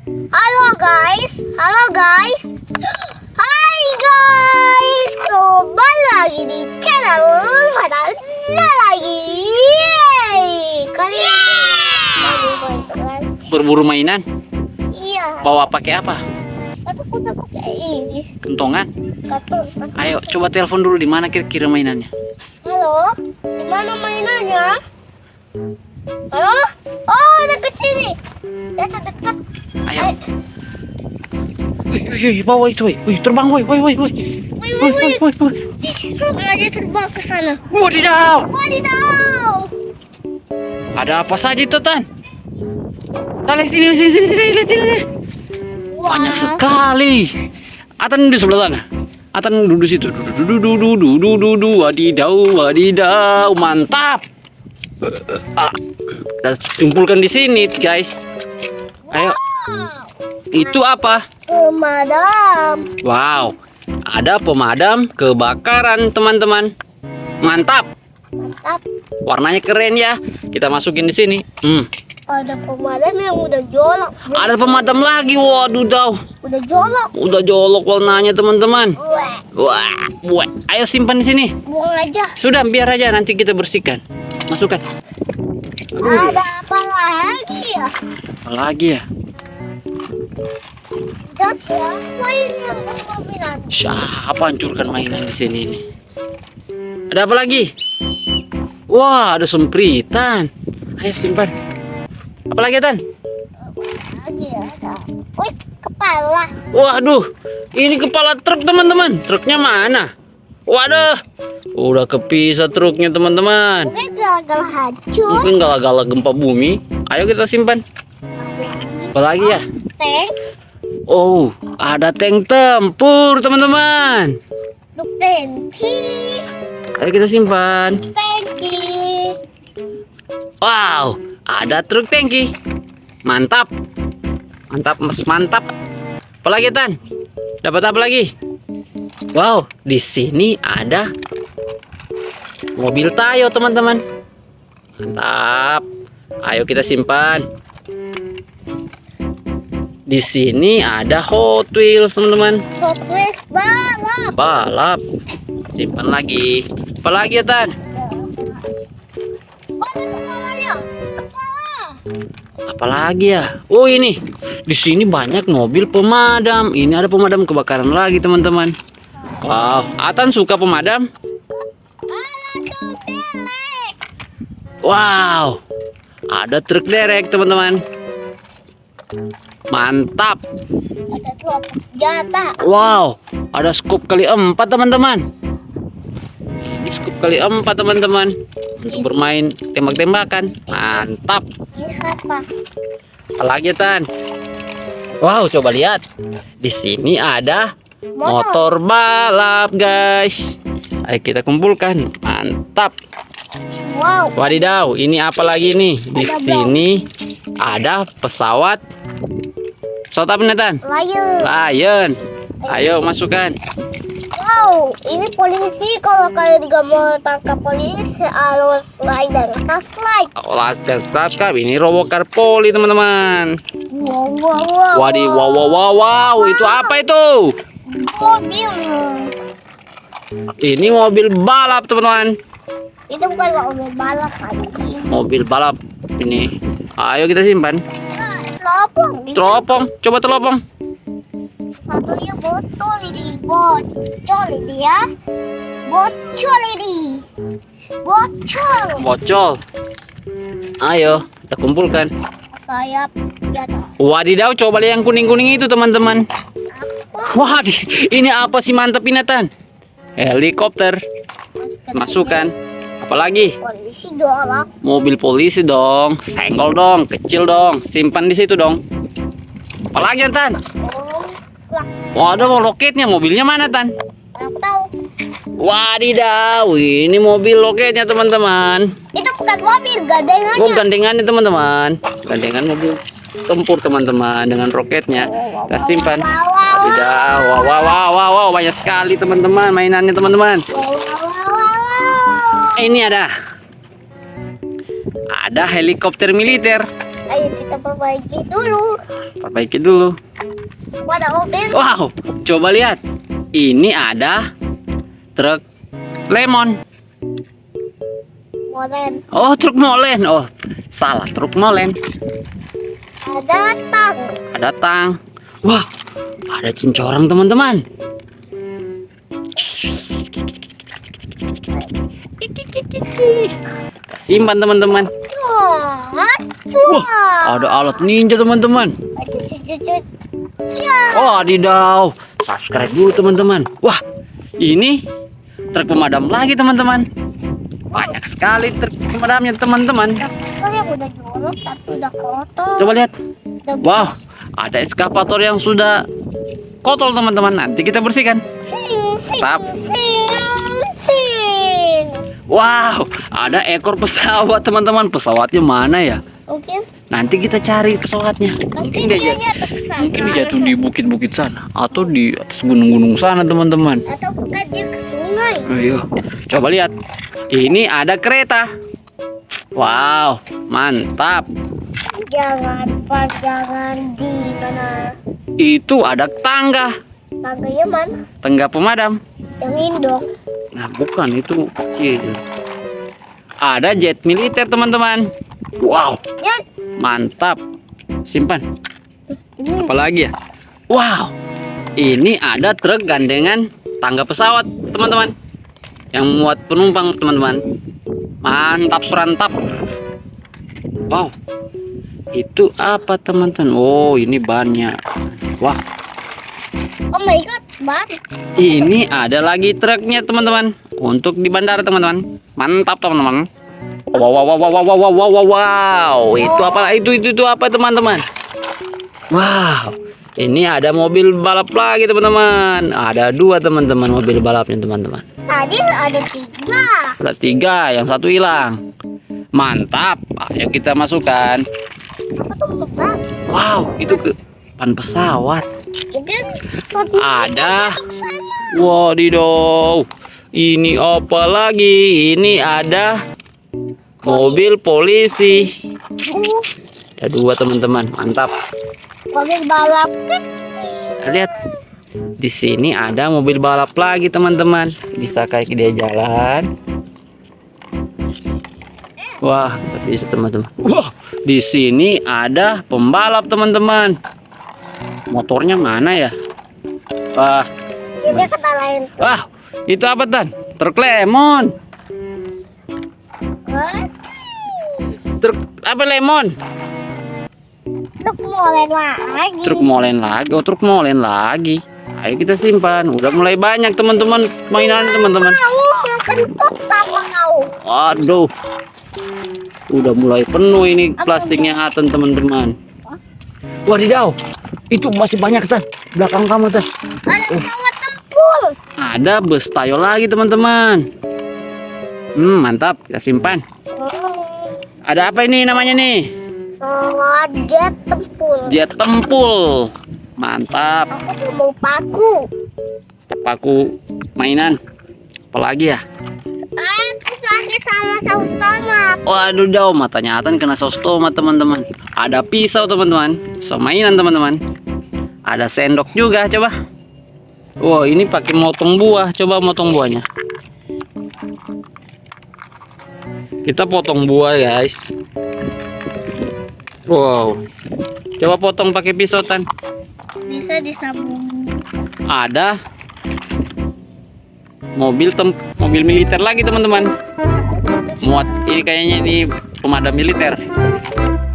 Halo guys, halo guys. Hai guys, kembali lagi di channel Fatala lagi. Yeay. Kali ini berburu mainan. Iya. Bawa pakai apa? Aku udah pakai ini. Kentongan. Kartun. Ayo coba telepon dulu, di mana kira-kira mainannya? Halo, di mana mainannya? Halo? Oh, dekat sini. Dekat. Ayo. Wih, bawa itu, wih, terbang, wih. Wih. Aja terbang ke sana. Wadidaw. Wadidaw. Ada apa saja itu, Tan? Lihat sini, lihat sini. Banyak sekali. Atan di sebelah sana. Atan duduk situ. Wadidaw, mantap. Kita kumpulkan di sini, guys. Ayo. Itu apa? Pemadam. Wow, ada pemadam kebakaran, teman-teman. Mantap. Warnanya keren ya. Kita masukin di sini. Ada pemadam yang udah jolok. Ada pemadam lagi. Waduh, Udah jolok. udah jolok warnanya, teman-teman. Wah, ayo simpan di sini. Buang aja. Sudah, biar aja nanti kita bersihkan. Masukkan. Ada apa lagi ya? Apa lagi ya? Udah siapa ini yang berkombinasi? Siapa hancurkan mainan di sini ini? Ada apa lagi? Wah, ada sempritan. Ayo simpan. Apa lagi, Tan? Lagi ada. Wih, kepala. Waduh, ini kepala truk, teman-teman. Truknya mana? Waduh, udah kepisah truknya, teman-teman. Mungkin gagal hancur. Mungkin gala-gala gempa bumi. Ayo kita simpan. Apa lagi ya? Tank. Oh, ada tank tempur, teman-teman. Look, tanki. Ayo kita simpan. Tanki. Wow, ada truk tangki. Mantap. Mantap. Apa lagi, Tan? Dapat apa lagi? Wow, di sini ada mobil Tayo, teman-teman. Mantap. Ayo kita simpan. Di sini ada Hot Wheels, teman-teman. Hot Wheels Balap. Simpan lagi. Apa lagi ya, Tan? Oh, ada kepalanya. Kepala. Apa lagi ya? Oh, ini. Di sini banyak mobil pemadam. Ini ada pemadam kebakaran lagi, teman-teman. Wow, Atan suka pemadam. Wow, ada truk derek, teman-teman. Mantap. Ada dua senjata. Wow, ada scoop kali 4, teman-teman. Ini scoop kali 4, teman-teman. Untuk bermain tembak-tembakan. Mantap. Ini siapa? Apalagi, Tan? Wow, coba lihat. Di sini ada motor balap, guys. Ayo kita kumpulkan. Mantap. Wow. Wadidaw, ini apa lagi nih? Di sini ada pesawat. Pesawat apa nih, Tan? Lion. Ayo masukkan. Wow, ini polisi. Kalau kalian gak mau tangkap polisi, harus like dan subscribe. Like dan subscribe. Ini Robocar Poli, teman-teman. Wow. Wow. Itu apa itu? Mobil. Ini mobil balap, teman-teman. Itu bukan mobil balap kali. Mobil balap ini. Ayo kita simpan. Teropong. Coba teropong. Satunya botol ini. Bocol ini ya. Bocol ini. Bocol. Ayo kita kumpulkan. Sayap. Wadidaw, coba lihat yang kuning-kuning itu, teman-teman. Wah, ini apa sih, mantep ini, Tan? Helikopter. Masukkan. Apalagi? Polisi doang. Mobil polisi dong. Senggol dong, kecil dong. Simpan di situ dong. Apalagi, Tan? Waduh, roketnya. Mobilnya mana, Tan? Aku tahu. Wadidaw, ini mobil roketnya, teman-teman. Itu bukan mobil, gandengannya. Oh, gandengannya, teman-teman. Gandengan mobil tempur, teman-teman, dengan roketnya. Kita simpan. Wadidaw, wow, banyak sekali, teman-teman, mainannya, teman-teman. Ini ada helikopter militer. Ayo kita perbaiki dulu. Perbaiki dulu. Wadah mobil. Wow, coba lihat. Ini ada truk lemon. Molen. Oh, truk molen. Oh, salah, truk molen. Ada tang. Ada tang. Wah, ada cincorang teman-teman. Simpan teman-teman. Wah, Wah, ada alat ninja teman-teman. Oh, adidaw. Subscribe dulu teman-teman. Wah, ini truk pemadam lagi teman-teman. Banyak sekali truk pemadamnya teman-teman. Oh ya udah jorok tapi udah kotor. Coba lihat. Udah Wow, ada eskavator yang sudah kotor teman-teman. Nanti kita bersihkan. sing sing Tap. sing. Wow, ada ekor pesawat teman-teman. Pesawatnya mana ya? Mungkin Nanti kita cari pesawatnya. Mungkin dia jatuh ke sana. mungkin dia jatuh di bukit-bukit sana atau di atas gunung-gunung sana teman-teman. Atau bukan dia ke sungai. Ayo, coba lihat. Ini ada kereta. Wow, mantap. Jangan panjangan di mana? Itu ada tangga, Tangganya mana? tangga pemadam. Yang indok. Nah, bukan itu kecil. Ada jet militer teman-teman. Wow, Ya, mantap. Simpan. Apalagi ya? Wow, ini ada truk gandengan tangga pesawat teman-teman. Yang muat penumpang teman-teman. Mantap surantap. Wow, itu apa teman-teman? Oh, ini bannya. Wah, oh my god, ban. ini ada lagi truknya teman-teman. Untuk di bandara teman-teman. Mantap teman-teman. Wow, wow, wow, wow, wow, wow, wow, wow, wow. Itu apa? Itu apa teman-teman? Wow, ini ada mobil balap lagi teman-teman. Ada 2 teman-teman mobil balapnya teman-teman. Tadi ada 3. Ada 3, yang 1 hilang. Mantap. Ayo kita masukkan. Apa tuh ban? Wow, itu ke ban pesawat. Mungkin satu Ada. jatuh ke sana. Wadidaw. Ini apa lagi? Ini ada mobil polisi. Ada 2 teman-teman. Mantap. Mobil balap kecil. Lihat. Di sini ada mobil balap lagi teman-teman. Bisa kayak dia jalan. Wah, bisa teman-teman. Wah, di sini ada pembalap teman-teman. Motornya mana ya? Wah, Dia kata lain tuh. wah, itu apa Tan? Truk lemon. Hah? Truk apa lemon? Truk molen lagi. Truk molen lagi. Oh, truk molen lagi. Ayo kita simpan. Udah mulai banyak teman-teman mainan teman-teman. Mau yang kentut sama kau. Aduh. Udah mulai penuh ini plastiknya Atan teman-teman. Wadidaw. Itu masih banyak Tan. Belakang kamu Tan. Ada pesawat tempur. Ada bus tayo lagi teman-teman. Mantap. Kita simpan. Ada apa ini namanya nih? Pesawat jet tempur. Jet tempul. Mantap. Aku tuh mau paku. Paku mainan. Apalagi ya? Aku sama saus tomat. Waduh, jauh matanya Atan kena saus tomat teman-teman. Ada pisau teman-teman. Pisau mainan teman-teman. Ada sendok juga coba. Wow, ini pakai motong buah. Coba motong buahnya. Kita potong buah guys. Wow. Coba potong pakai pisau Tan. Bisa disambung. Ada mobil militer lagi teman-teman. Muat ini kayaknya ini pemadam militer.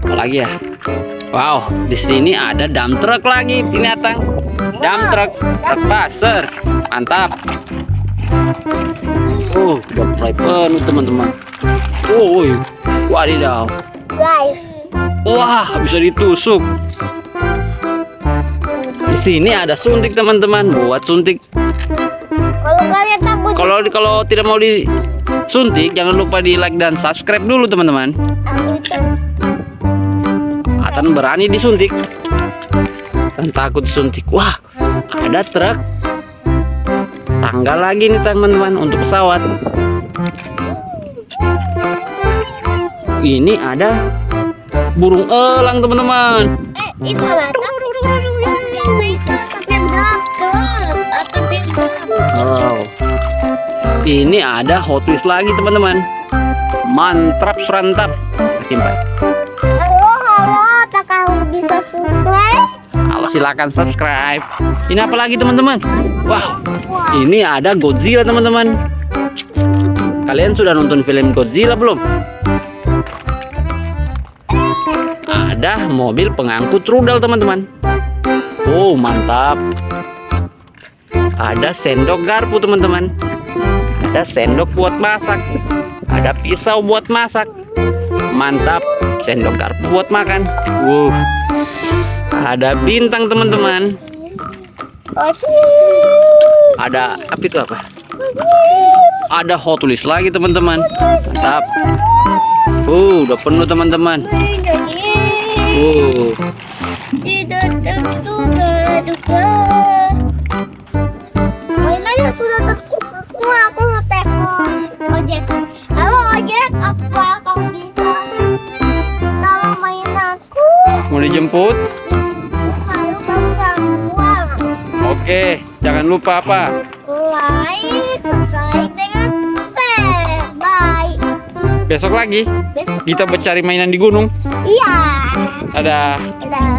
Apalagi ya? Wow, di sini ada dump truck lagi ternyata. Dump truck pasir. Mantap. Udah mulai penuh teman-teman. Wadidaw. Guys, Wah, bisa ditusuk. Di sini ada suntik teman-teman, buat suntik. kalau kalian takut Kalau tidak mau disuntik, jangan lupa di like dan subscribe dulu teman-teman. Atan berani disuntik dan takut disuntik. Wah, ada truk tangga lagi nih teman-teman untuk pesawat. Ini ada burung elang teman-teman. Itu lah. Wow. Ini ada Hot Wheels lagi teman-teman. Mantap surantap. Simpan. Halo, apakah bisa subscribe? Halo, silakan subscribe. Ini apa lagi teman-teman? Wow. Ini ada Godzilla teman-teman. Kalian sudah nonton film Godzilla belum? Ada mobil pengangkut rudal teman-teman. Oh, mantap. Ada sendok garpu teman-teman. Ada sendok buat masak. Ada pisau buat masak. Mantap. Sendok garpu buat makan. Ada bintang teman-teman. Ada apa itu apa? Ada Hot Wheels lagi teman-teman. Mantap. Udah penuh teman-teman. Tidak terduga-duga. Mainannya sudah tertutup semua. Aku mau telepon ojek. Halo ojek, apa kau bisa tolong main aku? Mau dijemput? Lalu kamu jangan uang. Oke, jangan lupa apa? Like, subscribe dengan share. Bye. Besok lagi Besok. kita bercari mainan di gunung. Iya. Dadah. Dadah.